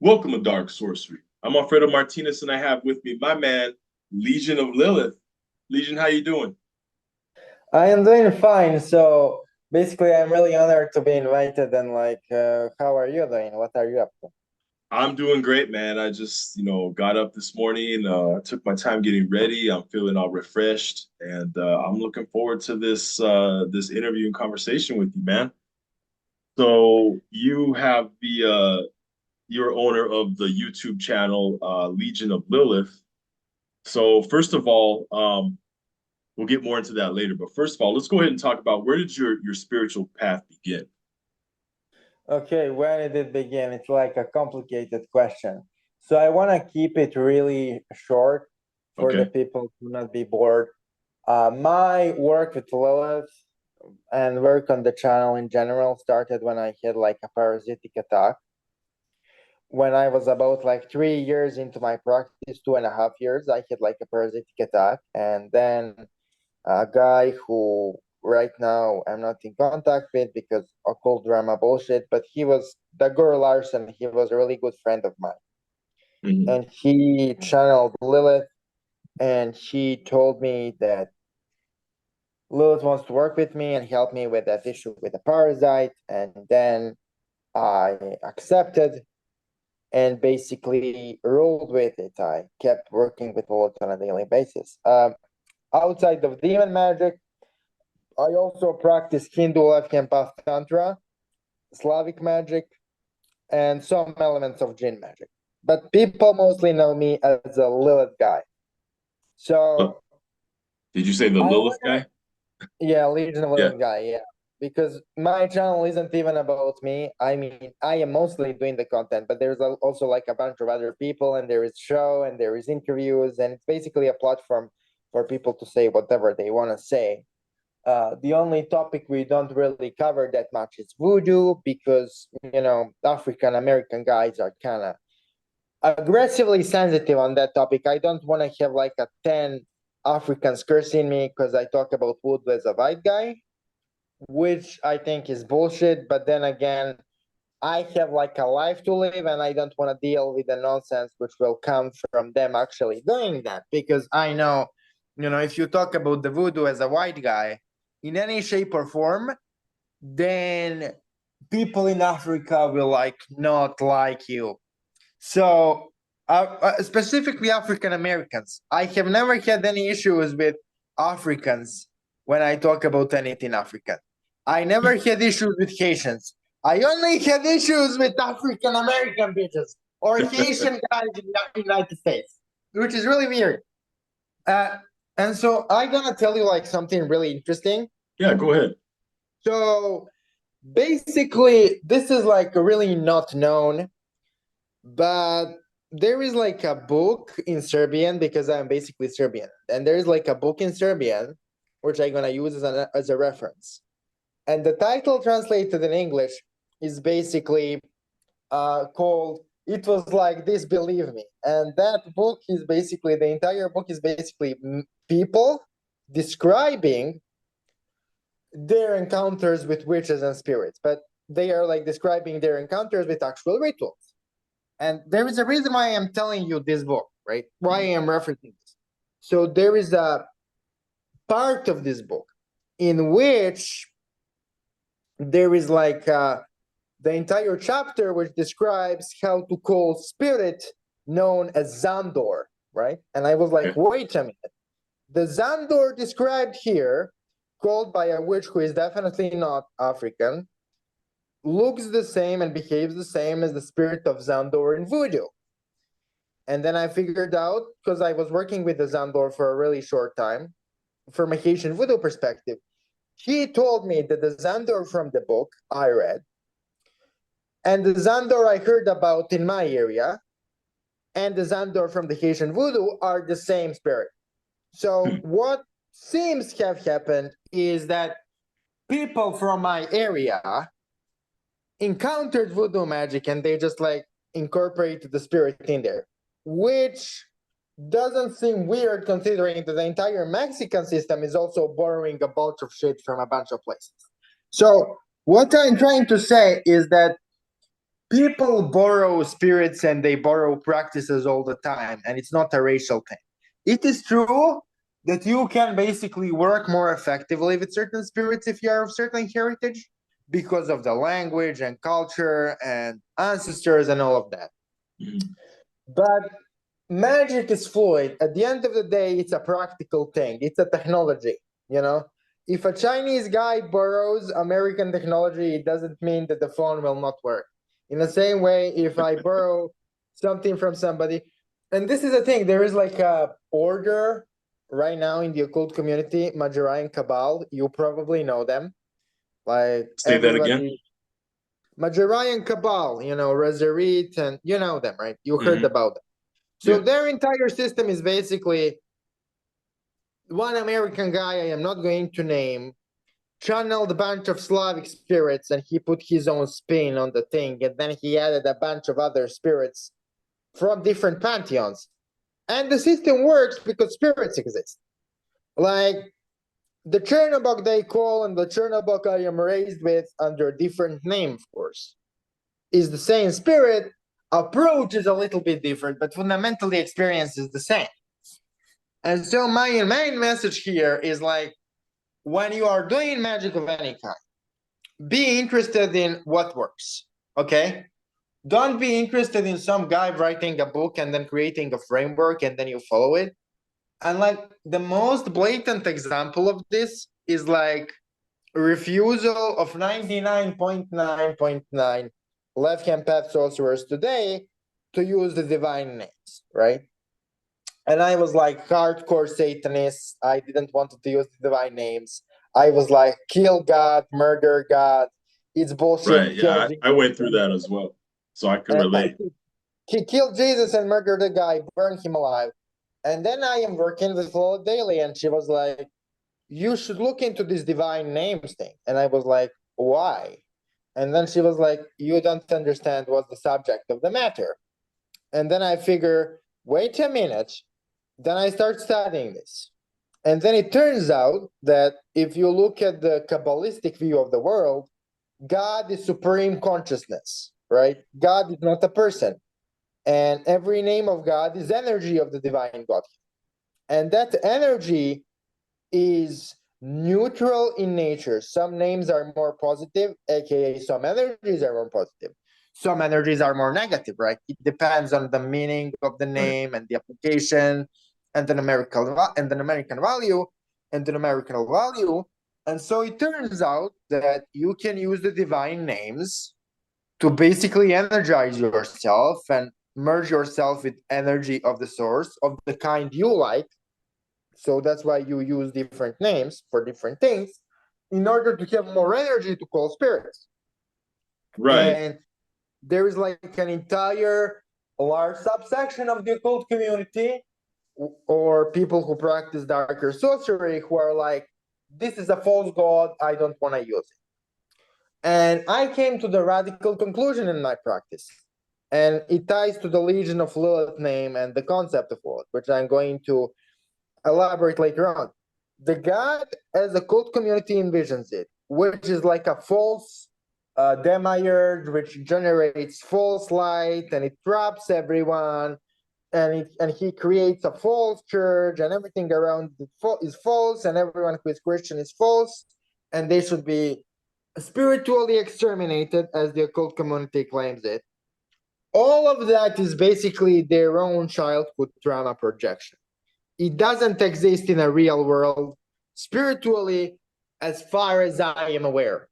Welcome to Dark Sorcery. I'm Alfredo Martinez, and I have with me my man, Legion of Lilith. Legion, how you doing? I am doing fine. So basically, I'm really honored to be invited. And how are you doing? What are you up to? I'm doing great, man. I just, got up this morning, took my time getting ready. I'm feeling all refreshed, and I'm looking forward to this interview and conversation with you, man. So you have you're owner of the YouTube channel Legion of Lilith. So first of all, we'll get more into that later. But first of all, let's go ahead and talk about where did your spiritual path begin? Okay, where did it begin? It's like a complicated question. So I want to keep it really short for the Okay. people to not be bored. My work with Lilith and work on the channel in general started when I had like a parasitic attack. When I was about like 3 years into my practice, 2.5 years, I had like a parasitic attack. And then a guy who right now I'm not in contact with because occult drama bullshit, but he was the girl Larson. He was a really good friend of mine. Mhm. And he channeled Lilith and he told me that Lilith wants to work with me and help me with that issue with the parasite. And then I accepted and basically rolled with it. I kept working with Lilith on a daily basis. Outside of demon magic, I also practice Hindu life camp path tantra, Slavic magic, and some elements of Jin magic. But people mostly know me as a Lilith guy. Uh, So Did you say the I Lilith wanna, guy? yeah, Legion of Yeah. Lilith guy, yeah. Because my channel isn't even about me. I mean, I am mostly doing the content, but there's also like a bunch of other people, and there is show, and there is interviews, and it's basically a platform for people to say whatever they want to say. The only topic we don't really cover that much is voodoo because, African American guys are kind of aggressively sensitive on that topic. I don't want to have like a 10 Africans cursing me because I talk about voodoo as a white guy, which I think is bullshit. But then again, I have like a life to live and I don't want to deal with the nonsense which will come from them actually doing that because I know, if you talk about the voodoo as a white guy in any shape or form, then people in Africa will like not like you. So, specifically African Americans, I have never had any issues with Africans when I talk about anything African. I never had issues with Haitians. I only had issues with African American bitches or Haitian guys in the United States, which is really weird. Uh, and so I'm gonna tell you like something really interesting. Yeah, go ahead. So basically, this is like really not known, but there is like a book in Serbian because I'm basically Serbian, and there's like a book in Serbian which I'm gonna use as a reference. And the title translated in English is basically called "It Was Like This, Believe Me," and that book is basically the entire book is basically people describing their encounters with witches and spirits, but they are like describing their encounters with actual rituals. And there is a reason why I am telling you this book, right? Why I am referencing this. So there is a part of this book in which there is like the entire chapter which describes how to call spirit known as Zandor, right? And I was like, Okay. wait a minute. The Zandor described here, called by a witch who is definitely not African, looks the same and behaves the same as the spirit of Zandor in voodoo. And then I figured out, because I was working with the Zandor for a really short time, from a Haitian voodoo perspective, he told me that the Zandor from the book I read and the Zandor I heard about in my area and the Zandor from the Haitian voodoo are the same spirit. So what seems to have happened is that people from my area encountered voodoo magic and they just like incorporated the spirit in there, which doesn't seem weird considering that the entire Mexican system is also borrowing a bunch of shit from a bunch of places. So what I'm trying to say is that people borrow spirits and they borrow practices all the time, and it's not a racial thing. It is true that you can basically work more effectively with certain spirits if you are of certain heritage because of the language and culture and ancestors and all of that. Mhm. But magic is fluid. At the end of the day, it's a practical thing. It's a technology, you know? If a Chinese guy borrows American technology, it doesn't mean that the phone will not work. In the same way, if I borrow something from somebody, and this is the thing, there is like a order right now in the occult community, Majorine Cabal. You probably know them. Like Say that again. everybody, Majorine Cabal, you know, Resurrect, and you know them, right? You heard Hmm. about them. So Yeah. their entire system is basically one American guy I am not going to name channeled a bunch of Slavic spirits and he put his own spin on the thing, and then he added a bunch of other spirits from different pantheons. And the system works because spirits exist. Like the Chernobog they call and the Chernobog I am raised with under a different name, of course, is the same spirit. Approach is a little bit different, but fundamentally experience is the same. And so my main message here is like, when you are doing magic of any kind, be interested in what works, okay? Don't be interested in some guy writing a book and then creating a framework and then you follow it. And like the most blatant example of this is like refusal of 99.9.9 left-hand path sorcerers today to use the divine names, right? And I was like hardcore Satanist. I didn't want to use the divine names. I was like, kill God, murder God. It's Right. bullshit. Kill Yeah. Jesus. I went through that as well, so I can And relate. he killed Jesus and murdered the guy, burned him alive. And then I am working with Lola Daily, and she was like, you should look into this divine names thing. And I was like, why? And then she was like, you don't understand what's the subject of the matter. And then I figure, wait a minute. Then I start studying this. And then it turns out that if you look at the Kabbalistic view of the world, God is supreme consciousness, right? God is not a person. And every name of God is energy of the divine God. And that energy is neutral in nature. Some names are more positive, aka some energies are more positive. Some energies are more negative, right? It depends on the meaning of the Right. name and the application and the numerical value and the numerical value. And so it turns out that you can use the divine names to basically energize yourself and merge yourself with energy of the source of the kind you like. So that's why you use different names for different things in order to have more energy to call spirits. Right. And there is like an entire large subsection of the occult community or people who practice darker sorcery who are like, this is a false god, I don't want to use it. And I came to the radical conclusion in my practice. And it ties to the Legion of Lilith name and the concept of Lilith, which I'm going to elaborate later on. The god, as the cult community envisions it, which is like a false demiurge, which generates false light and it traps everyone, and he creates a false church, and everything around it is false, and everyone who is Christian is false, and they should be spiritually exterminated, as the occult community claims it. All of that is basically their own childhood trauma projection. It doesn't exist in a real world spiritually, as far as I am aware,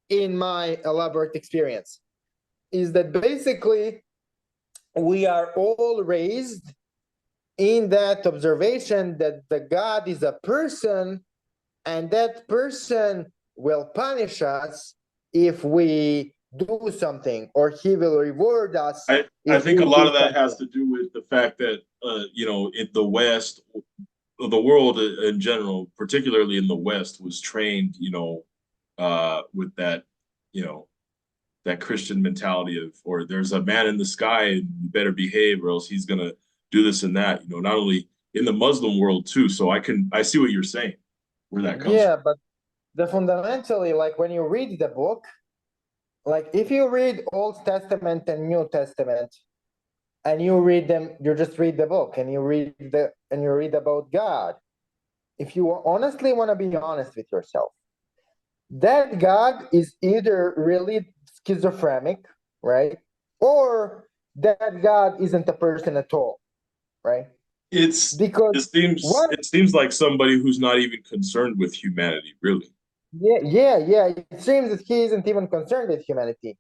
in my elaborate experience. Is that basically we are all raised in that observation that the God is a person, and that person will punish us if we do something, or he will reward us I if think a we lot do of that has something. to do with the fact that in the West, the world in general, particularly in the West, was trained, with that, you know, that Christian mentality of, or there's a man in the sky and you better behave or else he's gonna do this and that. Not only in the Muslim world too. So I see what you're saying, where that comes from. Yeah, but the fundamentally, like when you read the book, Like if you read Old Testament and New Testament, and you read them, you just read the book, and you read about God. If you honestly want to be honest with yourself, that God is either really schizophrenic, right? Or that God isn't a person at all, right? It's Because what it seems like somebody who's not even concerned with humanity, really. yeah. It seems that he isn't even concerned with humanity.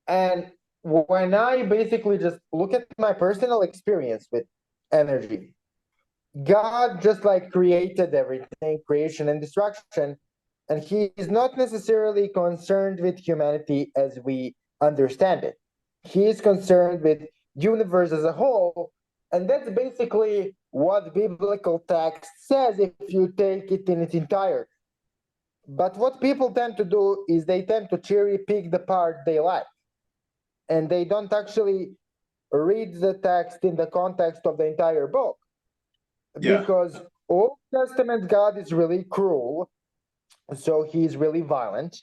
And when I basically just look at my personal experience with energy, God just like created everything, creation and destruction, and he is not necessarily concerned with humanity as we understand it. He is concerned with universe as a whole, and that's basically what biblical text says if you take it in its entirety. But what people tend to do is they tend to cherry pick the part they like, and they don't actually read the text in the context of the entire book. Yeah. Because Old Testament God is really cruel, so he's really violent.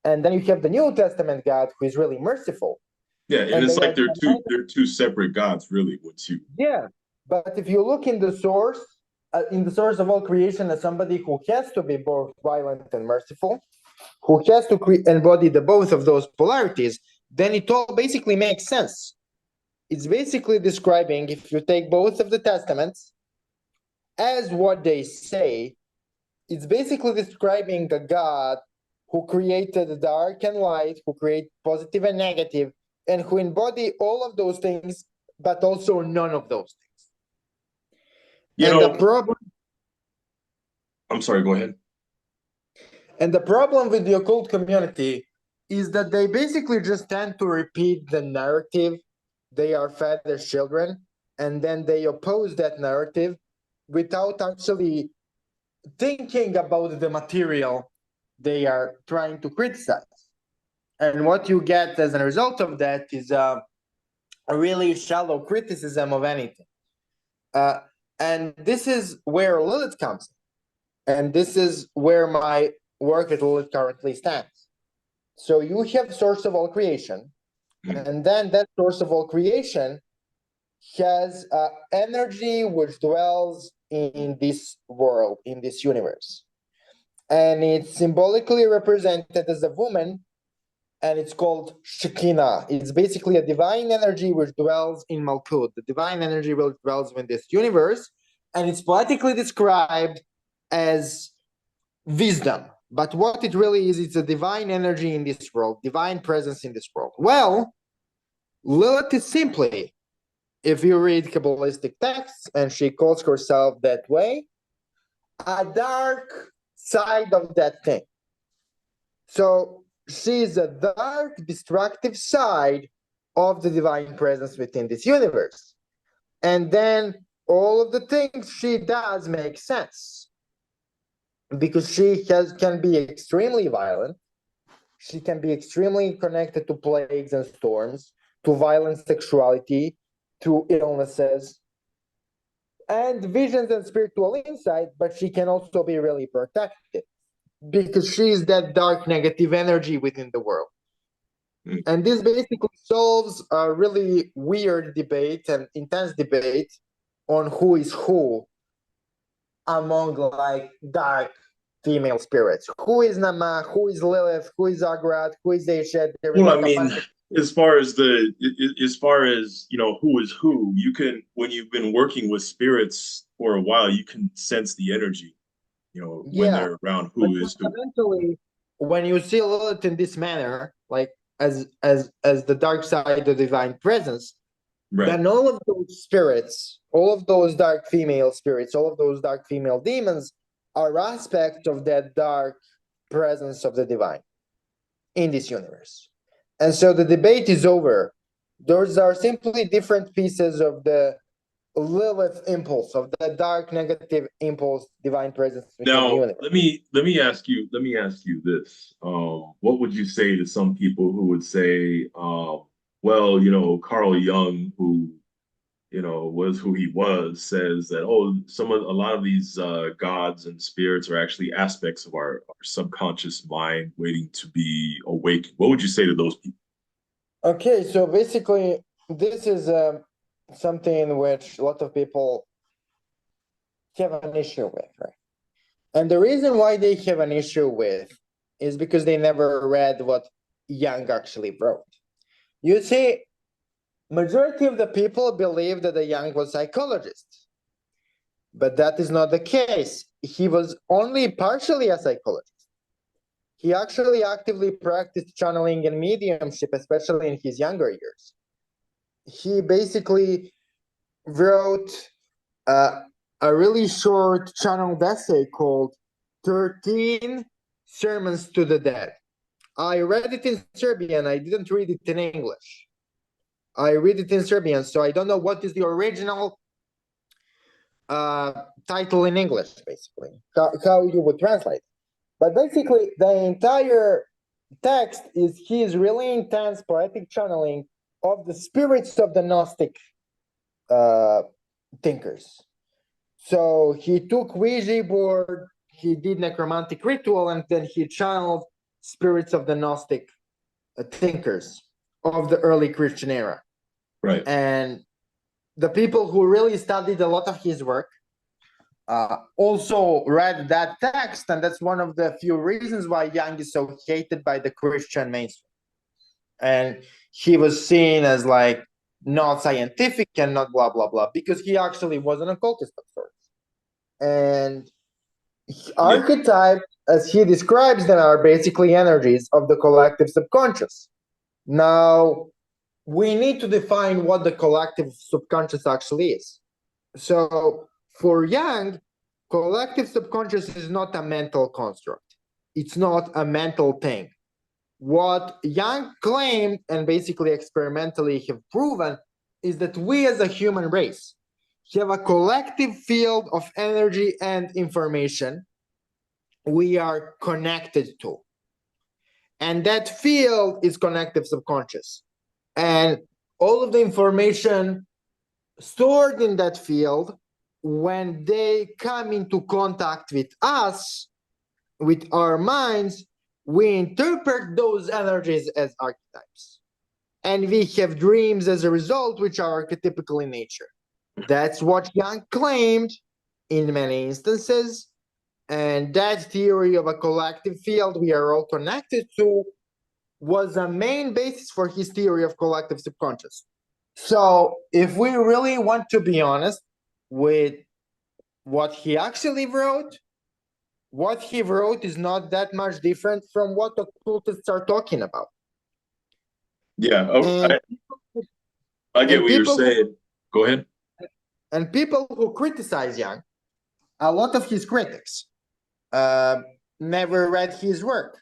And then you have the New Testament God who is really merciful. Yeah, and And it's they like are they're two separate gods, really. Once you yeah. But if you look in the source of all creation, as somebody who has to be both violent and merciful, who has to embody the both of those polarities, then it all basically makes sense. It's basically describing, if you take both of the testaments as what they say, it's basically describing a God who created dark and light, who create positive and negative, and who embody all of those things, but also none of those things. you And the know, problem I'm sorry, go ahead. and the problem with the occult community is that they basically just tend to repeat the narrative they are fed as children, and then they oppose that narrative without actually thinking about the material they are trying to criticize. And what you get as a result of that is a really shallow criticism of anything. Uh, and this is where Lilith comes in. And this is where my work with Lilith currently stands. So you have source of all creation, Mm. and then that source of all creation has energy which dwells in this world, in this universe. And it's symbolically represented as a woman, and it's called Shekinah. It's basically a divine energy which dwells in Malkut, the divine energy which dwells in this universe, and it's poetically described as wisdom. But what it really is, it's a divine energy in this world, divine presence in this world. Well, Lilith is simply, if you read Kabbalistic texts, and she calls herself that way, a dark side of that thing. So she is a dark, destructive side of the divine presence within this universe. And then all of the things she does make sense because she can be extremely violent. She can be extremely connected to plagues and storms, to violent sexuality, to illnesses, and visions and spiritual insight, but she can also be really protective because she's that dark negative energy within the world. Mm. And this basically solves a really weird debate and intense debate on who is who among like dark female spirits. Who is Nama? Who is Lilith? Who is Agrat? Who is Eshet? There is Well, I like a mean, bunch of as far as who is who, you can when you've been working with spirits for a while, you can sense the energy, when yeah. they're around But who is who. fundamentally, when you see Lilith in this manner, like as the dark side of the divine presence, Right. then all of those spirits, all of those dark female spirits, all of those dark female demons are aspects of that dark presence of the divine in this universe. And so the debate is over. Those are simply different pieces of the Lilith impulse, of the dark negative impulse, divine presence within the Now, universe. let me ask you this. What would you say to some people who would say, well, Carl Jung, who was who he was, says that, oh, a lot of these gods and spirits are actually aspects of our subconscious mind waiting to be awakened. What would you say to those people? Okay, so basically, this is something which a lot of people have an issue with, right? And the reason why they have an issue with is because they never read what Jung actually wrote. You see, majority of the people believe that the Jung was psychologist, but that is not the case. He was only partially a psychologist. He actually actively practiced channeling and mediumship, especially in his younger years. He basically wrote a really short channeled essay called 13 Sermons to the Dead. I read it in Serbian. I didn't read it in English. I read it in Serbian, so I don't know what is the original title in English, basically, how you would translate. But basically, the entire text is his really intense poetic channeling of the spirits of the Gnostic thinkers. So he took Ouija board, he did necromantic ritual, and then he channeled spirits of the Gnostic thinkers of the early Christian era. Right. And the people who really studied a lot of his work also read that text, and that's one of the few reasons why Jung is so hated by the Christian mainstream. And he was seen as like not scientific and not blah blah blah, because he actually was an occultist of sorts. And archetypes, as he describes them, are basically energies of the collective subconscious. Now, we need to define what the collective subconscious actually is. So, for Jung, collective subconscious is not a mental construct. It's not a mental thing. What Jung claimed, and basically experimentally have proven, is that we as a human race have a collective field of energy and information we are connected to. And that field is connective subconscious. And all of the information stored in that field, when they come into contact with us, with our minds, we interpret those energies as archetypes. And we have dreams as a result, which are archetypical in nature. That's what Jung claimed in many instances. And that theory of a collective field we are all connected to was a main basis for his theory of collective subconscious. So if we really want to be honest with what he actually wrote, what he wrote is not that much different from what occultists are talking about. Yeah, And, I get what you're saying. Go ahead. And people who criticize Jung, a lot of his critics never read his work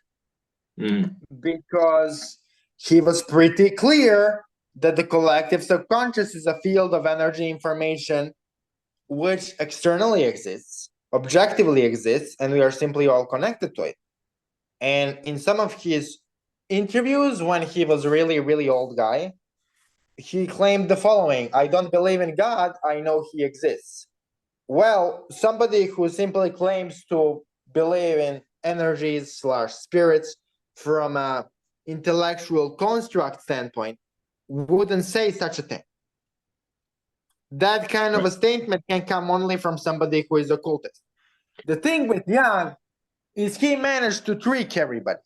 because he was pretty clear that the collective subconscious is a field of energy information which externally exists, objectively exists, and we are simply all connected to it. And in some of his interviews, when he was really, really old guy, he claimed the following: I don't believe in God, I know he exists. Well, somebody who simply claims to believe in energies / spirits from a intellectual construct standpoint wouldn't say such a thing. That kind of a statement can come only from somebody who is occultist. The thing with Jung is he managed to trick everybody.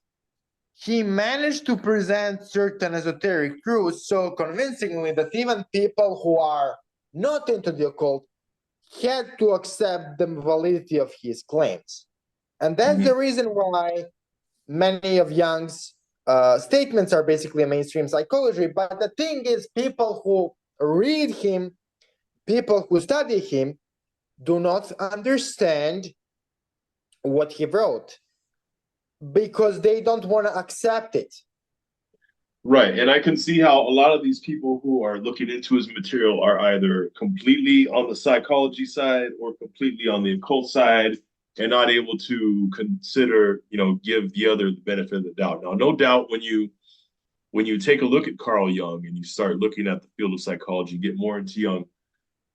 He managed to present certain esoteric truths so convincingly that even people who are not into the occult had to accept the validity of his claims. And that's the reason why many of Jung's statements are basically mainstream psychology. But the thing is, people who read him, people who study him, do not understand what he wrote because they don't want to accept it. Right. And I can see how a lot of these people who are looking into his material are either completely on the psychology side or completely on the occult side and not able to consider, give the other the benefit of the doubt. Now, no doubt when you take a look at Carl Jung and you start looking at the field of psychology, get more into Jung,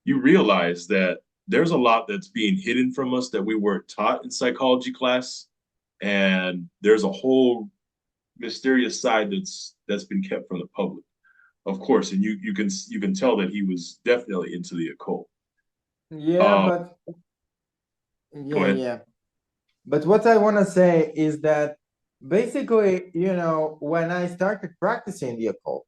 you realize that there's a lot that's being hidden from us that we weren't taught in psychology class, and there's a whole mysterious side that's been kept from the public, of course. And you can tell that he was definitely into the occult. Yeah, Uh, but Go yeah, ahead. yeah. But what I want to say is that basically, when I started practicing the occult,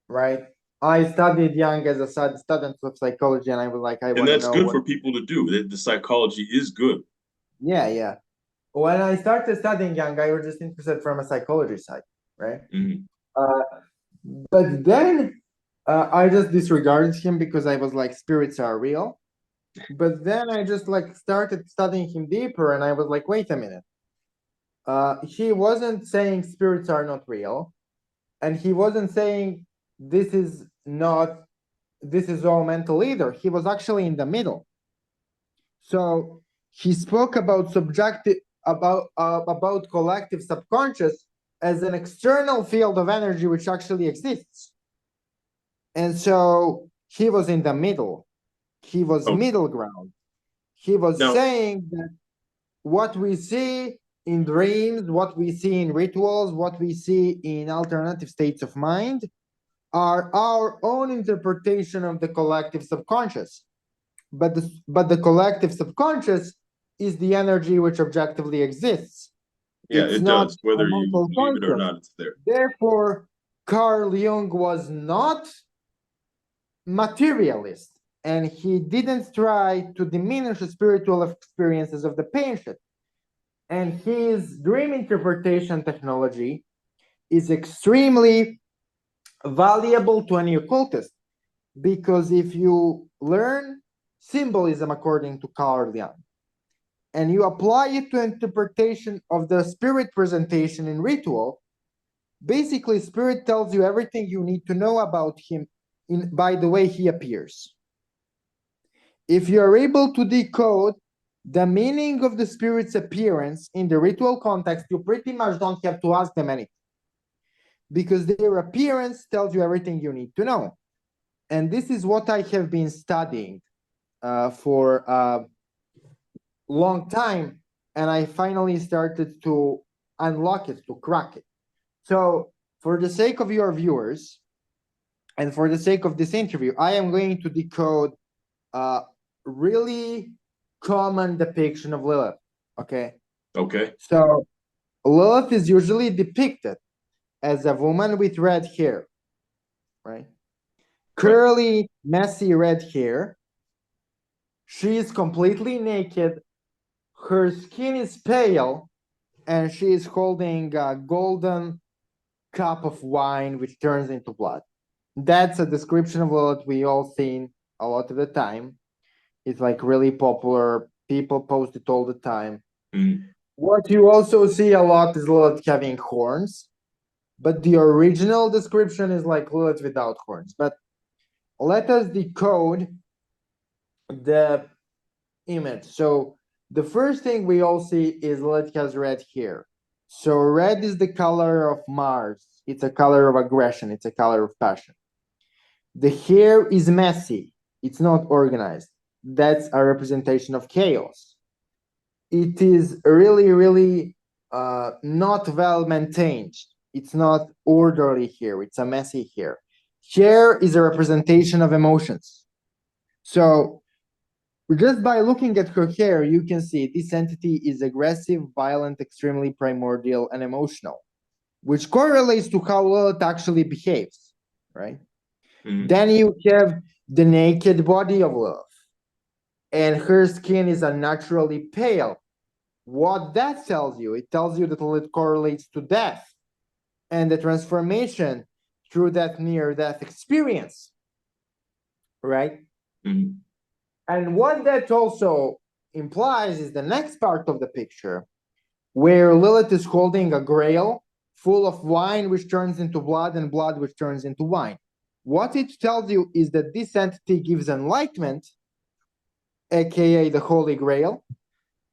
right? I studied young as a student of psychology, and I was like, I And want to that's know good what. for people to do. The psychology is good. Yeah, yeah. When I started studying young, I was just interested from a psychology side, right? Mhm. Uh, but then I just disregarded him because I was like, spirits are real. But then I just like started studying him deeper, and I was like, wait a minute. He wasn't saying spirits are not real, and he wasn't saying this is not this is all mental either. He was actually in the middle. So he spoke about subjective about collective subconscious as an external field of energy which actually exists. And so he was in the middle. He was Okay. middle ground. He was Now, saying that what we see in dreams, what we see in rituals, what we see in alternative states of mind are our own interpretation of the collective subconscious. But the collective subconscious is the energy which objectively exists. yeah, It's it not does. a Whether you mental believe it or construct. not, it's there. Therefore, Carl Jung was not materialist, and he didn't try to diminish the spiritual experiences of the patient. And his dream interpretation technology is extremely valuable to any occultist, because if you learn symbolism according to Carl Jung and you apply it to interpretation of the spirit presentation in ritual, basically spirit tells you everything you need to know about him by the way he appears. If you are able to decode the meaning of the spirit's appearance in the ritual context, you pretty much don't have to ask them anything, because their appearance tells you everything you need to know. And this is what I have been studying for a long time, and I finally started to unlock it, to crack it. So for the sake of your viewers and for the sake of this interview, I am going to decode a really common depiction of Lilith. Okay. Okay. So Lilith is usually depicted as a woman with red hair, right? Right. Curly, messy red hair. She is completely naked. Her skin is pale, and she is holding a golden cup of wine which turns into blood. That's a description of what we all seen a lot of the time. It's like really popular. People post it all the time. Mhm. What you also see a lot is Lilith having horns, but the original description is like Lilith without horns. But let us decode the image. So the first thing we all see is Lilith has red hair. So red is the color of Mars. It's a color of aggression. It's a color of passion. The hair is messy. It's not organized. That's a representation of chaos. It is really, really not well maintained. It's not orderly hair. It's a messy hair. Hair is a representation of emotions. So just by looking at her hair, you can see this entity is aggressive, violent, extremely primordial, and emotional, which correlates to how Lilith actually behaves, right? Mhm. Then you have the naked body of Lilith, and her skin is unnaturally pale. What that tells you, it tells you that Lilith correlates to death and the transformation through that near-death experience, right? Mhm. And what that also implies is the next part of the picture, where Lilith is holding a grail full of wine which turns into blood and blood which turns into wine. What it tells you is that this entity gives enlightenment, aka the Holy Grail,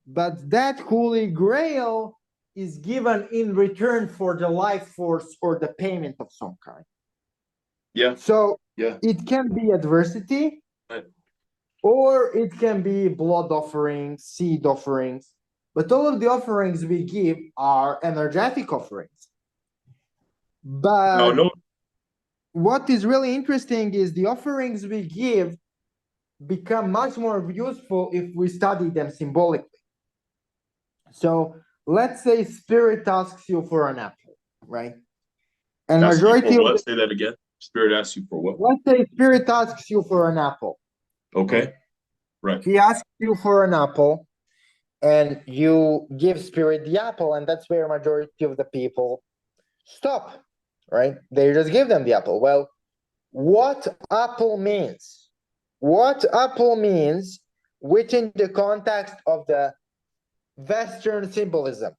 but that Holy Grail is given in return for the life force or the payment of some kind. Yeah. So Yeah. it can be adversity, Right. or it can be blood offerings, seed offerings. But all of the offerings we give are energetic offerings. But no. what is really interesting is the offerings we give become much more useful if we study them symbolically. So let's say spirit asks you for an apple, right? And Asks you majority for of what? Say that again. Spirit asks you for what? let's say spirit asks you for an apple. Okay. Right. He asks you for an apple, and you give spirit the apple, and that's where majority of the people stop, right? They just give them the apple. Well, what apple means? What apple means within the context of the Western symbolism?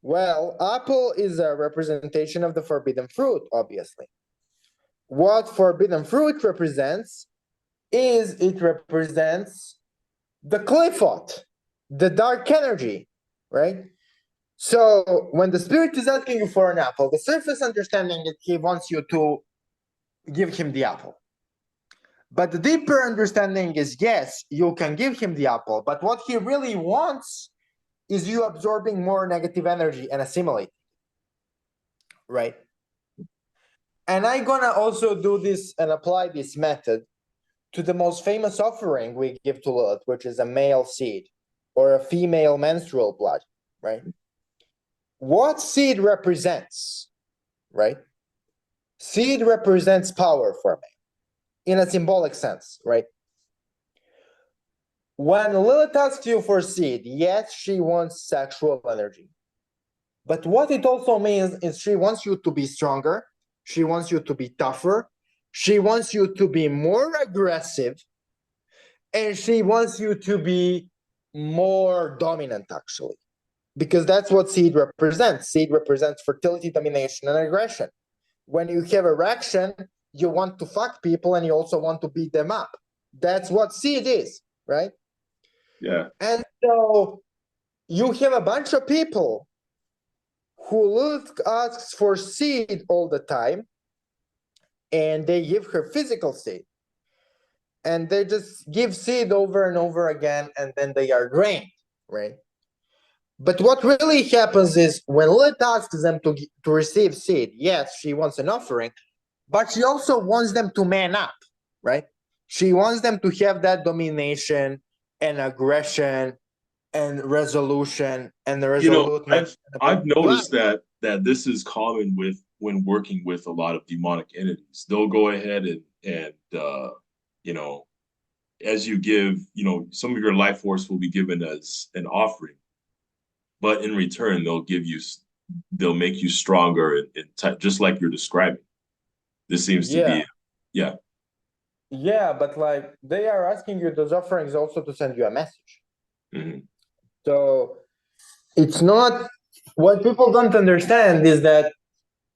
Well, apple is a representation of the forbidden fruit, obviously. What forbidden fruit represents is it represents the Qliphoth, the dark energy, right? So when the spirit is asking you for an apple, the surface understanding is he wants you to give him the apple. But the deeper understanding is, yes, you can give him the apple, but what he really wants is you absorbing more negative energy and assimilating, right? And I'm gonna also do this and apply this method to the most famous offering we give to Lilith, which is a male seed or a female menstrual blood, right? What seed represents, right? Seed represents power for me in a symbolic sense, right? When Lilith asks you for seed, yes, she wants sexual energy. But what it also means is she wants you to be stronger. She wants you to be tougher. She wants you to be more aggressive. And she wants you to be more dominant, actually. Because that's what seed represents. Seed represents fertility, domination, and aggression. When you have erection, you want to fuck people and you also want to beat them up. That's what seed is, right? Yeah. And so you have a bunch of people who asks for seed all the time, and they give her physical seed. And they just give seed over and over again, and then they are drained, right? But what really happens is when Lilith asks them to receive seed, yes, she wants an offering, but she also wants them to man up, right? She wants them to have that domination and aggression and resolution and the resoluteness. I've noticed that this is common with when working with a lot of demonic entities. They'll go ahead and you know, as you give, some of your life force will be given as an offering, but in return they'll make you stronger and just like you're describing. This seems to be, yeah. Yeah, but like they are asking you those offerings also to send you a message. Mm-hmm. So it's not, what people don't understand is that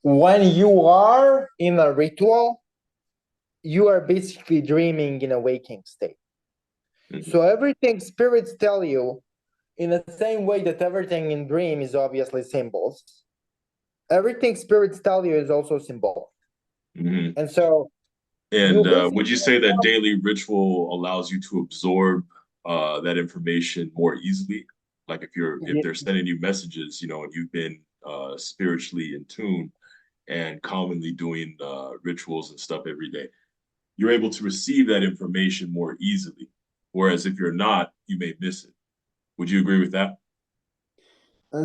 when you are in a ritual, you are basically dreaming in a waking state. Mm-hmm. So everything spirits tell you, in the same way that everything in dream is obviously symbols, everything spirits tell you is also symbolic. Mm-hmm. And so would you say that daily ritual allows you to absorb that information more easily? Like if they're sending you messages, and you've been spiritually in tune and commonly doing rituals and stuff every day, you're able to receive that information more easily. Whereas if you're not, you may miss it. Would you agree with that?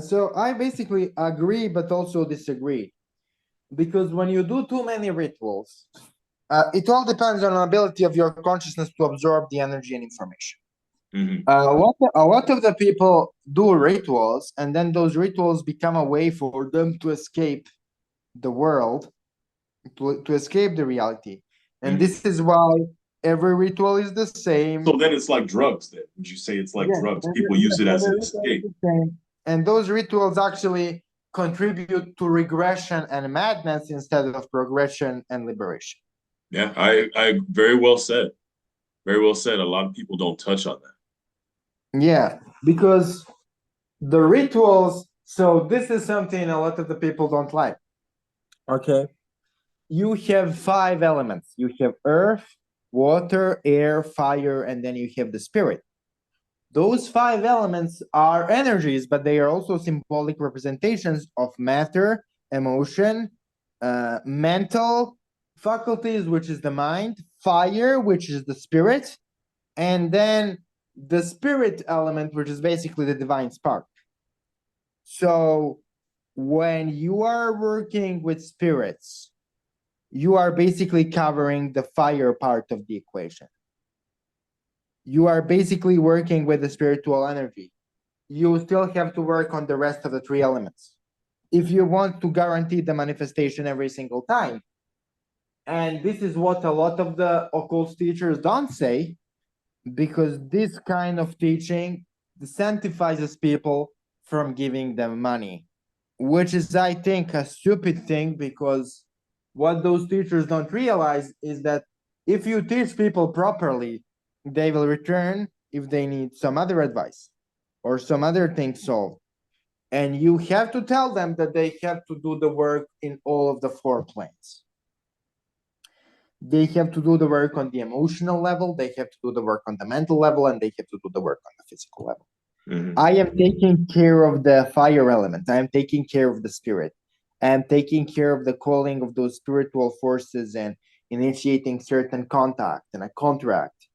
So I basically agree, but also disagree. Because when you do too many rituals, it all depends on the ability of your consciousness to absorb the energy and information. Mm-hmm. A lot of the people do rituals, and then those rituals become a way for them to escape the world, to escape the reality. And mm-hmm. This is why every ritual is the same. So then it's like drugs then. Would you say it's like drugs? People use it as an escape. And those rituals actually contribute to regression and madness instead of progression and liberation. Yeah, I very well said. Very well said. A lot of people don't touch on that. Yeah, because the rituals, so this is something a lot of the people don't like. Okay. You have 5 elements. You have earth, water, air, fire, and then you have the spirit. Those 5 elements are energies, but they are also symbolic representations of matter, emotion, mental faculties, which is the mind, fire, which is the spirit, and then the spirit element, which is basically the divine spark. So when you are working with spirits, you are basically covering the fire part of the equation. You are basically working with the spiritual energy. You still have to work on the rest of the 3 elements if you want to guarantee the manifestation every single time. And this is what a lot of the occult teachers don't say, because this kind of teaching disincentivizes people from giving them money, which is, I think, a stupid thing, because what those teachers don't realize is that if you teach people properly, they will return if they need some other advice or some other thing solved. And you have to tell them that they have to do the work in all of the 4 planes. They have to do the work on the emotional level, they have to do the work on the mental level, and they have to do the work on the physical level. I am taking care of the fire element. I am taking care of the spirit. I am taking care of the calling of those spiritual forces and initiating certain contact and a contract.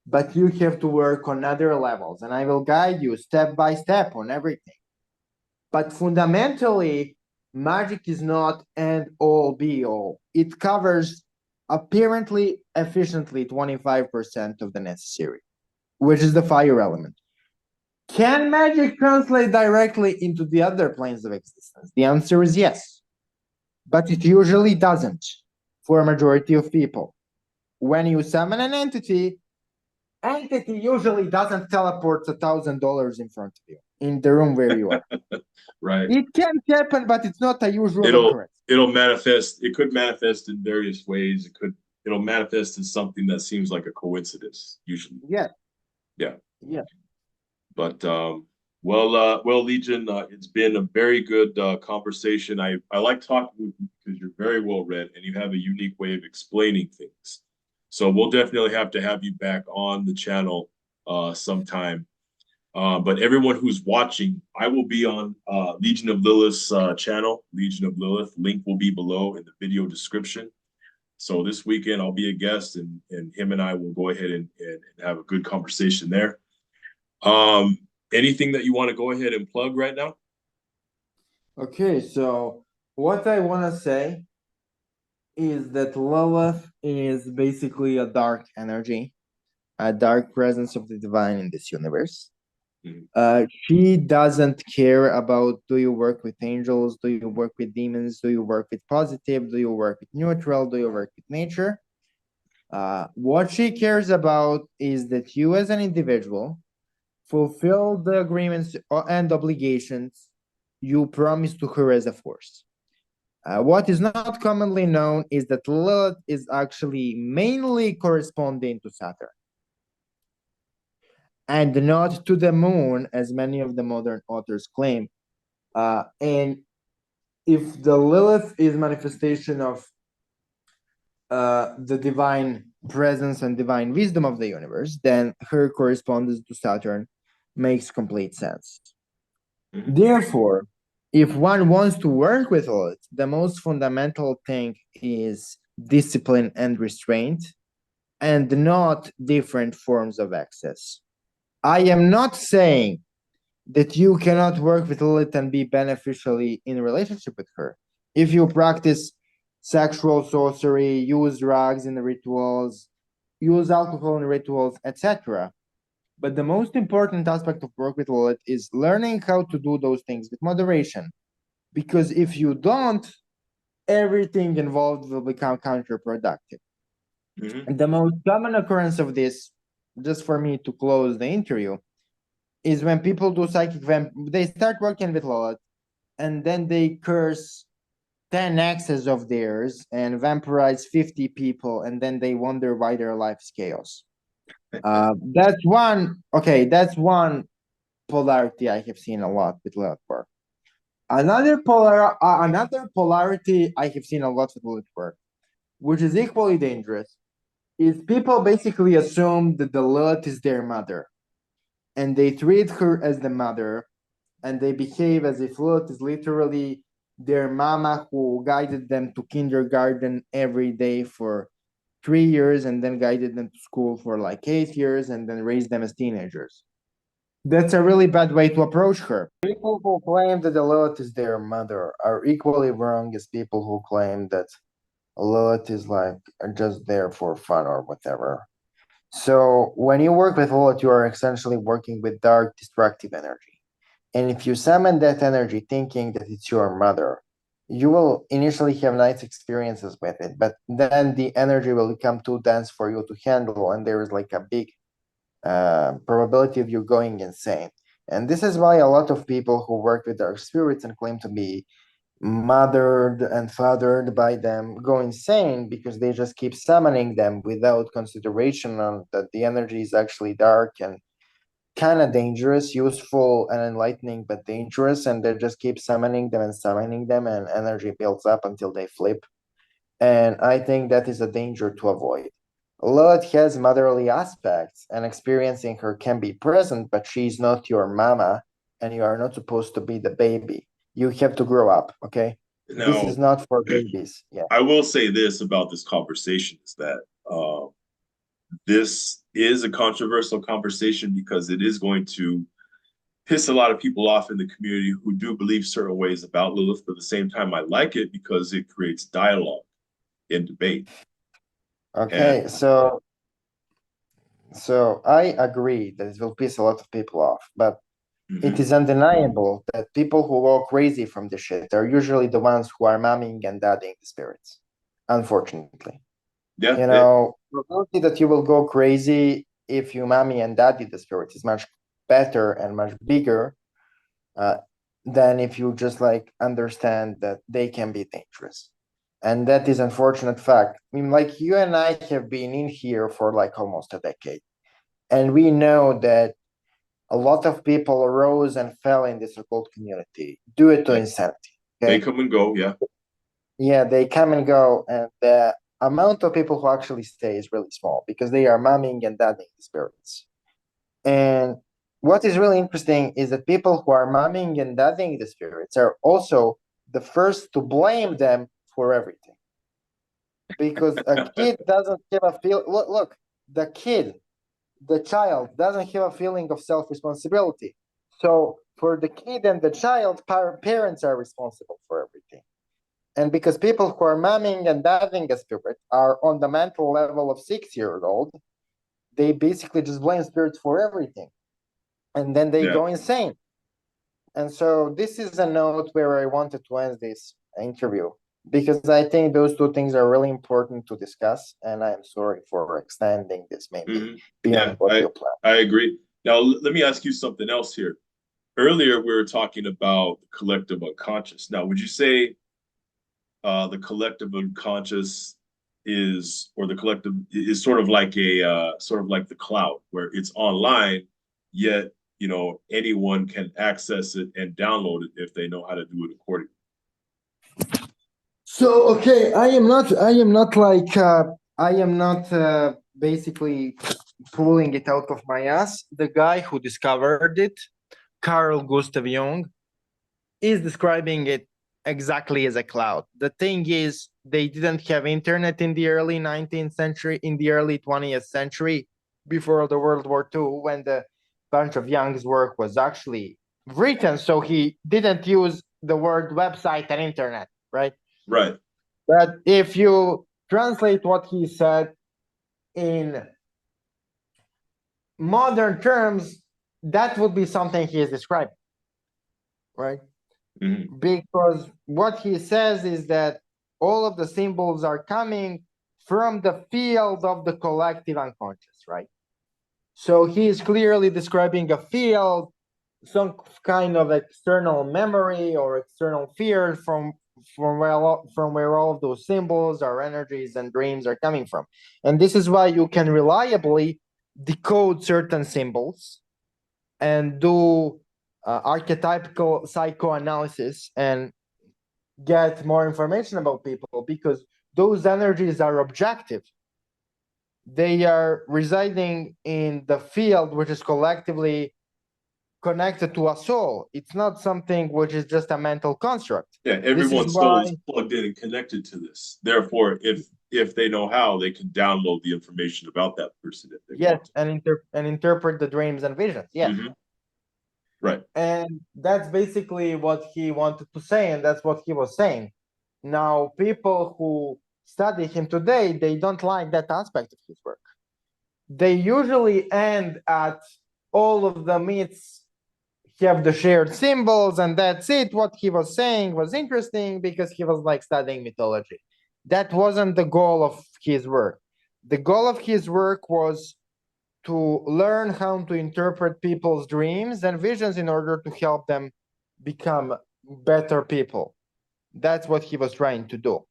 But you have to work on other levels, and I will guide you step by step on everything. But fundamentally, magic is not end all be all. It covers apparently efficiently 25% of the necessary, which is the fire element. Can magic translate directly into the other planes of existence? The answer is yes, but it usually doesn't for a majority of people. When you summon an entity usually doesn't teleport $1,000 in front of you in the room where you are. Right. It can happen, but it's not a usual occurrence. It'll manifest. It could manifest in various ways. It'll manifest as something that seems like a coincidence, usually. Yeah. Yeah. Yeah. But well, Legion, it's been a very good conversation. I like talking with you because you're very well read and you have a unique way of explaining things. So we'll definitely have to have you back on the channel sometime. But everyone who's watching, I will be on Legion of Lilith's channel, Legion of Lilith. Link will be below in the video description. So this weekend I'll be a guest, and him and I will go ahead and have a good conversation there. Anything that you want to go ahead and plug right now? Okay, so what I want to say is that Lilith is basically a dark energy, a dark presence of the divine in this universe. She doesn't care about, do you work with angels, do you work with demons, do you work with positive, do you work with neutral, do you work with nature? What she cares about is that you as an individual fulfill the agreements and obligations you promised to her as a force. What is not commonly known is that Lilith is actually mainly corresponding to Saturn, and not to the moon, as many of the modern authors claim. And if the Lilith is manifestation of the divine presence and divine wisdom of the universe, then her correspondence to Saturn makes complete sense. Therefore, if one wants to work with Lilith, the most fundamental thing is discipline and restraint, and not different forms of access. I am not saying that you cannot work with Lilith and be beneficially in a relationship with her. If you practice sexual sorcery, use drugs in the rituals, use alcohol in rituals, etc. But the most important aspect of work with Lilith is learning how to do those things with moderation. Because if you don't, everything involved will become counterproductive. The most common occurrence of this, just for me to close the interview, is when people do psychic they start working with Lilith, and then they curse 10 exes of theirs and vampirize 50 people, and then they wonder why their life's chaos. That's one polarity I have seen a lot with Lilith work. Another polarity I have seen a lot with Lilith work, which is equally dangerous, is people basically assume that the Lilith is their mother, and they treat her as the mother, and they behave as if Lilith is literally their mama who guided them to kindergarten every day for 3 years and then guided them to school for like 8 years and then raised them as teenagers. That's a really bad way to approach her. People who claim that the Lilith is their mother are equally wrong as people who claim that Lilith is like just there for fun or whatever. So when you work with Lilith, you are essentially working with dark, destructive energy. And if you summon that energy thinking that it's your mother, you will initially have nice experiences with it, but then the energy will become too dense for you to handle, and there is like a big probability of you going insane. And this is why a lot of people who work with dark spirits and claim to be mothered and fathered by them go insane because they just keep summoning them without consideration on that the energy is actually dark and kind of dangerous, useful and enlightening, but dangerous, and they just keep summoning them, and energy builds up until they flip. And I think that is a danger to avoid. Lilith has motherly aspects, and experiencing her can be present, but she's not your mama, and you are not supposed to be the baby. You have to grow up, okay? This Now, is not for babies. Yeah. I will say this about this conversation is that this is a controversial conversation because it is going to piss a lot of people off in the community who do believe certain ways about Lilith. But at the same time, I like it because it creates dialogue and debate. Okay, And so I agree that it will piss a lot of people off, but it mhm, is undeniable that people who go crazy from this shit are usually the ones who are mumming and dadding the spirits, unfortunately. yeah, You know, probability that you will go crazy if you mummy and daddy the spirits is much better and much bigger uh, than if you just like understand that they can be dangerous. And that is unfortunate fact. I mean, like you and I have been in here for like almost a decade, and we know that a lot of people rose and fell in this occult community due to yeah, insanity. they Okay. come and go. Yeah, Yeah, they come and go, and the amount of people who actually stay is really small because they are mumming and dadding the spirits. And what is really interesting is that people who are mumming and dadding the spirits are also the first to blame them for everything. Because a kid doesn't have a feel. Look, the kid, the child doesn't have a feeling of self-responsibility. So for the kid and the child, parents are responsible for everything. And because people who are mumming and dadding a spirit are on the mental level of 6 years old, they basically just blame spirits for everything. And then they yeah. go insane. And so this is a note where I wanted to end this interview because I think those two things are really important to discuss. And I'm sorry for extending this maybe Mhm. beyond Yeah, what I you planned. I agree. Now let me ask you something else here. Earlier we were talking about the collective unconscious. Now, would you say the collective unconscious is, or the collective is sort of like a sort of like the cloud, where it's online, yet anyone can access it and download it if they know how to do it accordingly. So okay, I am not basically pulling it out of my ass. The guy who discovered it, Carl Gustav Jung, is describing it exactly as a cloud. The thing is, they didn't have internet in the early 19th century, in the early 20th century, before the World War II, when the bunch of Jung's work was actually written. So he didn't use the word website and internet, right? Right. But if you translate what he said in modern terms, that would be something he is describing, right? Mm-hmm. Because what he says is that all of the symbols are coming from the field of the collective unconscious, right? So he is clearly describing a field, some kind of external memory or external fear from where all of those symbols or energies and dreams are coming from. And this is why you can reliably decode certain symbols and do archetypical psychoanalysis and get more information about people because those energies are objective. they are residing in the field which is collectively connected to a soul. It's not something which is just a mental construct. Yeah, This is everyone's soul why, is plugged in and connected to this. Therefore, if they know how, they can download the information about that person if they yes, want to. and interpret the dreams and visions. Yes. Right. And that's basically what he wanted to say, and that's what he was saying. Now, people who study him today, they don't like that aspect of his work. They usually end at all of the myths have the shared symbols, and that's it. What he was saying was interesting because he was like studying mythology. That wasn't the goal of his work. The goal of his work was to learn how to interpret people's dreams and visions in order to help them become better people. That's what he was trying to do.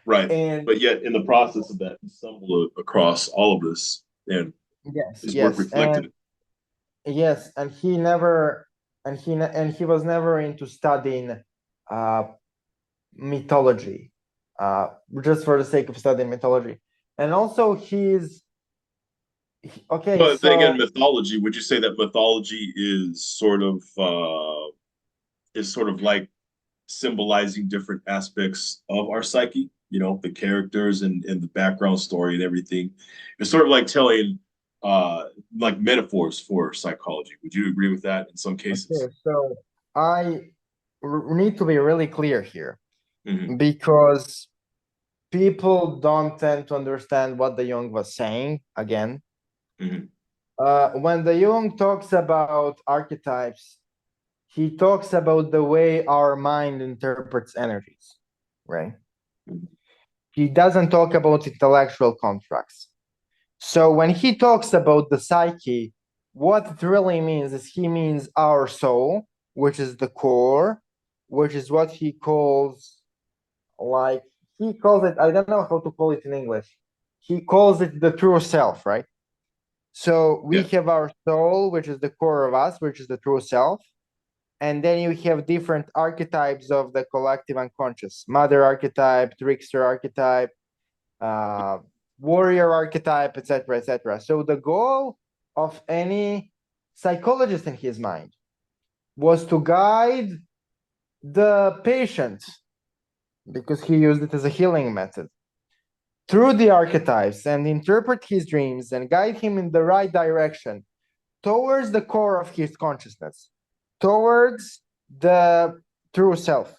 Right. And But yet, in the process of that, he stumbled across all of this, and yes, his work yes, reflected it. yes, and he was never into studying uh, mythology, just for the sake of studying mythology. And also, okay. But then So again, mythology. Would you say that mythology is sort of like symbolizing different aspects of our psyche? You know, the characters and the background story and everything. It's sort of like telling like metaphors for psychology. Would you agree with that in some cases? okay, so I need to be really clear here Mm-hmm. because people don't tend to understand what the Jung was saying again. Mm-hmm. When the Jung talks about archetypes, he talks about the way our mind interprets energies, right? Mm-hmm. He doesn't talk about intellectual constructs. So when he talks about the psyche, what it really means is he means our soul, which is the core, which is what he calls, like, he calls it, I don't know how to call it in English. He calls it the true self, right? So we Yeah. have our soul, which is the core of us, which is the true self. And then you have different archetypes of the collective unconscious: mother archetype, trickster archetype, uh, warrior archetype, etc., etc. So the goal of any psychologist in his mind was to guide the patient, because he used it as a healing method, through the archetypes and interpret his dreams and guide him in the right direction towards the core of his consciousness, towards the true self.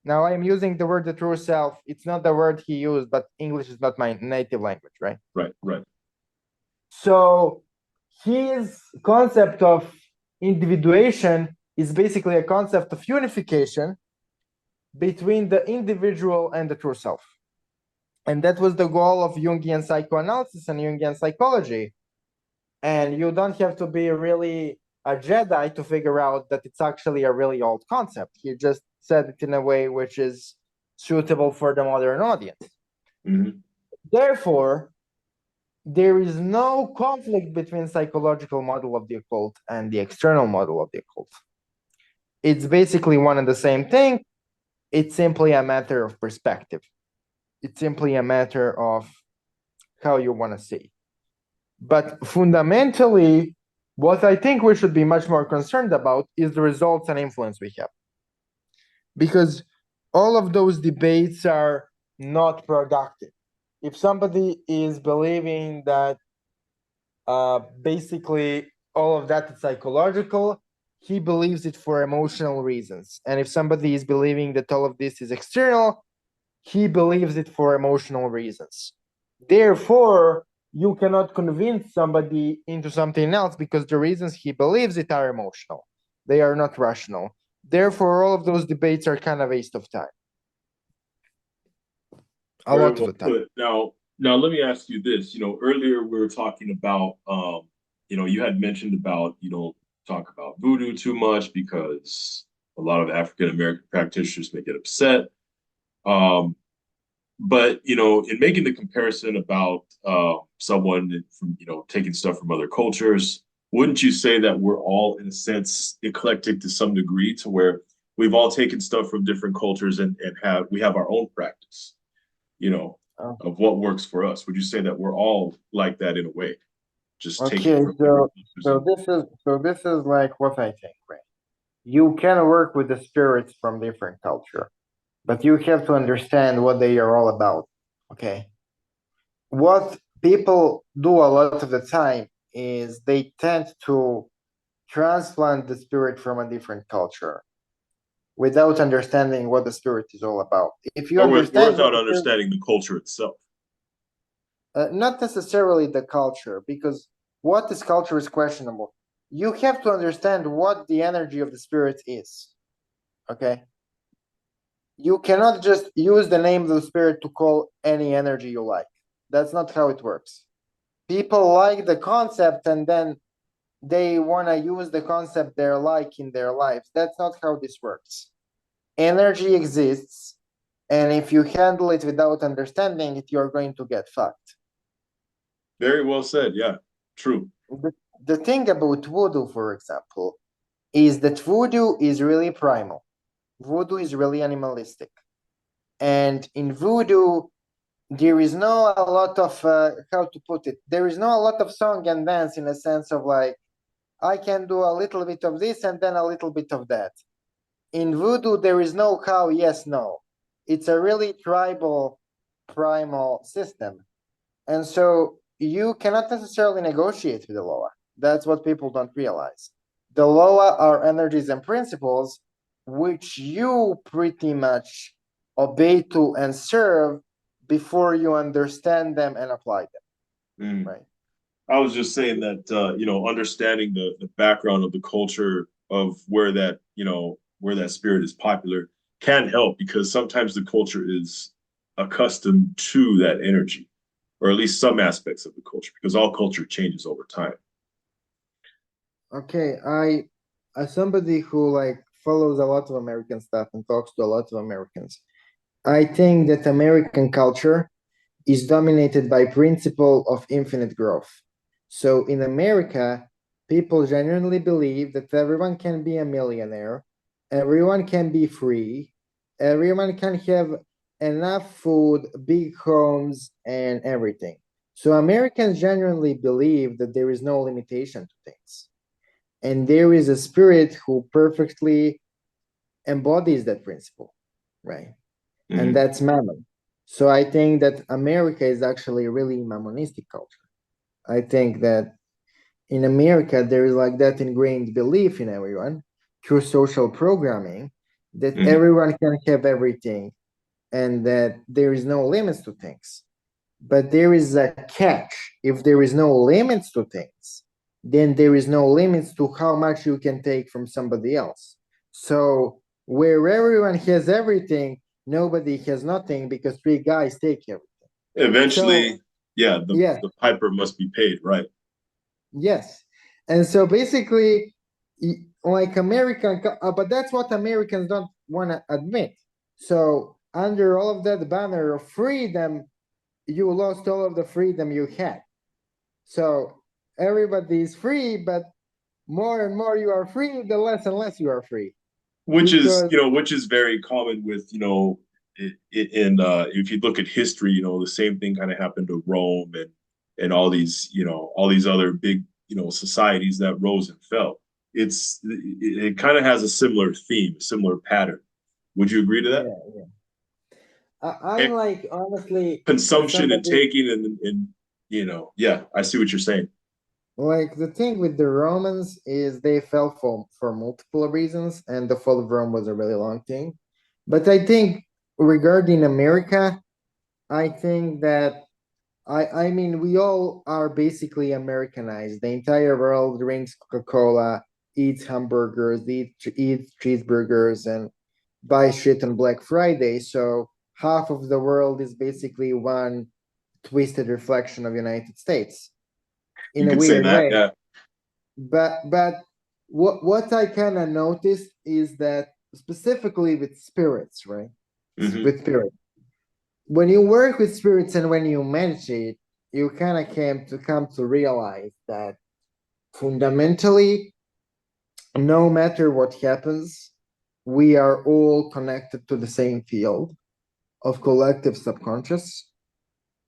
Now I am using the word the true self. It's not the word he used, but English is not my native language, right? Right. Right. So his concept of individuation is basically a concept of unification between the individual and the true self. And that was the goal of Jungian psychoanalysis and Jungian psychology. And you don't have to be really a Jedi to figure out that it's actually a really old concept. He just said it in a way which is suitable for the modern audience. Mm-hmm. Therefore, there is no conflict between psychological model of the occult and the external model of the occult. It's basically one and the same thing. It's simply a matter of perspective. It's simply a matter of how you want to see. But fundamentally, what I think we should be much more concerned about is the results and influence we have. Because all of those debates are not productive. If somebody is believing that basically all of that is psychological, he believes it for emotional reasons. And if somebody is believing that all of this is external, he believes it for emotional reasons. Therefore, you cannot convince somebody into something else because the reasons he believes it are emotional. They are not rational. Therefore, all of those debates are kind of a waste of time. A Very lot of well the time. put. Now let me ask you this. You know, earlier we were talking about, you know, you had mentioned about, you know, talk about voodoo too much because a lot of African American practitioners may get upset. Um, but you know, in making the comparison about someone from, you know, taking stuff from other cultures, wouldn't you say that we're all in a sense eclectic to some degree, to where we've all taken stuff from different cultures and have we have our own practice, you know? Oh, of what works for us? Would you say that we're all like that in a way, just taking okay, from different cultures and so this is like what I think, right? You can work with the spirits from different culture, but you have to understand what they are all about. Okay. What people do a lot of the time is they tend to transplant the spirit from a different culture without understanding what the spirit is all about. If you or understand what without the spirit, understanding the culture itself? not necessarily the culture, because what this culture is questionable. You have to understand what the energy of the spirit is. Okay. You cannot just use the name of the spirit to call any energy you like. That's not how it works. People like the concept and then they want to use the concept they're like in their lives. That's not how this works. Energy exists, and if you handle it without understanding it, you're going to get fucked. Very well said. Yeah, true. The thing about voodoo, for example, is that voodoo is really primal. Voodoo is really animalistic. And in voodoo, there is no a lot of, how to put it, there is no a lot of song and dance in a sense of like, I can do a little bit of this and then a little bit of that. In voodoo, there is no how, yes, no. It's a really tribal, primal system. And so you cannot necessarily negotiate with the Loa. That's what people don't realize. The Loa are energies and principles which you pretty much obey to and serve before you understand them and apply them, Mm. right? I was just saying that understanding the background of the culture of where that where that spirit is popular can help because sometimes the culture is accustomed to that energy, or at least some aspects of the culture, because all culture changes over time. Okay, as somebody who like follows a lot of American stuff and talks to a lot of Americans, I think that American culture is dominated by principle of infinite growth. So in America, people genuinely believe that everyone can be a millionaire, everyone can be free, everyone can have enough food, big homes, and everything. So Americans genuinely believe that there is no limitation to things. And there is a spirit who perfectly embodies that principle, right? And Mm-hmm. that's Mammon. So I think that America is actually a really Mammonistic culture. I think that in America there is like that ingrained belief in everyone through social programming that Mm-hmm. everyone can have everything and that there is no limits to things. But there is a catch. If there is no limits to things, then there is no limits to how much you can take from somebody else. So where everyone has everything, nobody has nothing because three guys take everything. So Eventually, yeah, yes, the piper must be paid, right? yes. And so basically, like American, but that's what Americans don't want to admit. So under all of that banner of freedom, you lost all of the freedom you had. So everybody is free, but more and more you are free, the less and less you are free. Which is Because which is very common with if you look at history, the same thing kind of happened to Rome and all these other big societies that rose and fell. It kind of has a similar theme, a similar pattern. Would you agree to that? yeah, yeah. I And like honestly as consumption and somebody taking and yeah, I see what you're saying. like the thing with the Romans is they fell for multiple reasons, and the fall of Rome was a really long thing. But I think regarding America, I think that I mean we all are basically Americanized. The entire world drinks Coca-Cola, eats hamburgers, eats cheeseburgers, and buys shit on Black Friday. So half of the world is basically one twisted reflection of United States You in a could say weird that, way. yeah. But what I kind of noticed is that specifically with spirits, right? Hmm. With spirits, when you work with spirits and when you meditate, you kind of come to realize that fundamentally, no matter what happens, we are all connected to the same field of collective subconscious.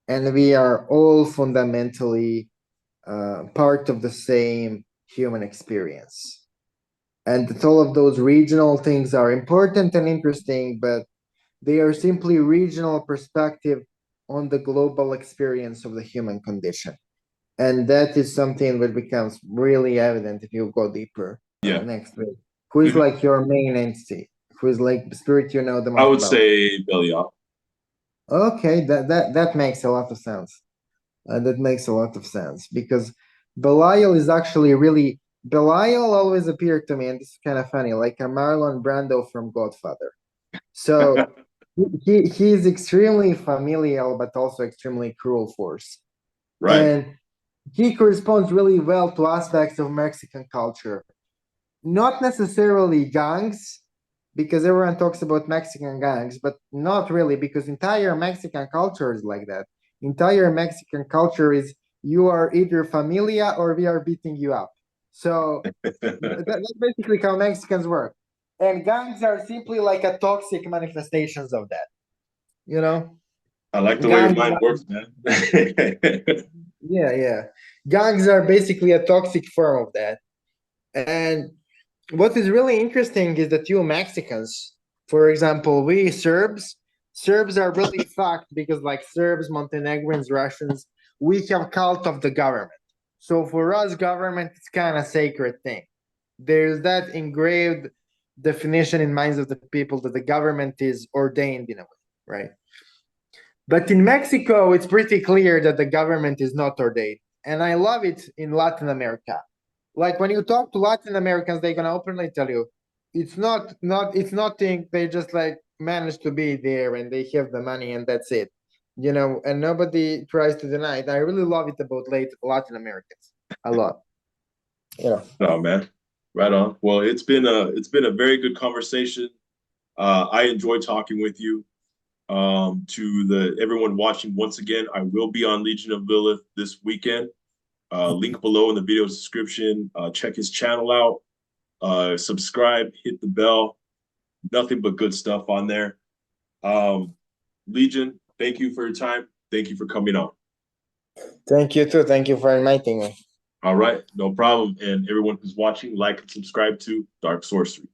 and we are all fundamentally part of the same human experience. And that all of those regional things are important and interesting, but they are simply regional perspective on the global experience of the human condition. And that is something that becomes really evident if you go deeper Yeah. next week. Who is like your main entity? Who is like the spirit you know the I most would about? say Belial. Okay, that makes a lot of sense. That makes a lot of sense because Belial is actually really Belial always appeared to me, and this is kind of funny, like a Marlon Brando from Godfather. So he is extremely familial, but also extremely cruel force, Right. and he corresponds really well to aspects of Mexican culture. Not necessarily gangs, because everyone talks about Mexican gangs, but not really, because entire Mexican culture is like that. Entire Mexican culture is you are either familia or we are beating you up. So that's basically how Mexicans work. And gangs are simply like a toxic manifestations of that. You know, I like the way your gangs. mind works, man. Yeah. Gangs are basically a toxic form of that. And what is really interesting is that you Mexicans, for example, we Serbs are really fucked because like Serbs, Montenegrins, Russians, we have cult of the government. So for us, government is kind of sacred thing. There's that engraved definition in minds of the people that the government is ordained in a way, right? But in Mexico, it's pretty clear that the government is not ordained. And I love it in Latin America. Like when you talk to Latin Americans, they're gonna openly tell you it's nothing. They just like manage to be there and they have the money and that's it. You know, and nobody tries to deny it. I really love it about late Latin Americans. A lot. Yeah. Oh man, right on. Well, it's been a very good conversation. I enjoy talking with you. To the everyone watching, once again, I will be on Legion of Lilith this weekend. Link below in the video description. Check his channel out. Subscribe, hit the bell. Nothing but good stuff on there. Um, Legion, thank you for your time. Thank you for coming on. Thank you too. Thank you for inviting me. All right, no problem. And everyone who's watching, like and subscribe to Dark Sorcery.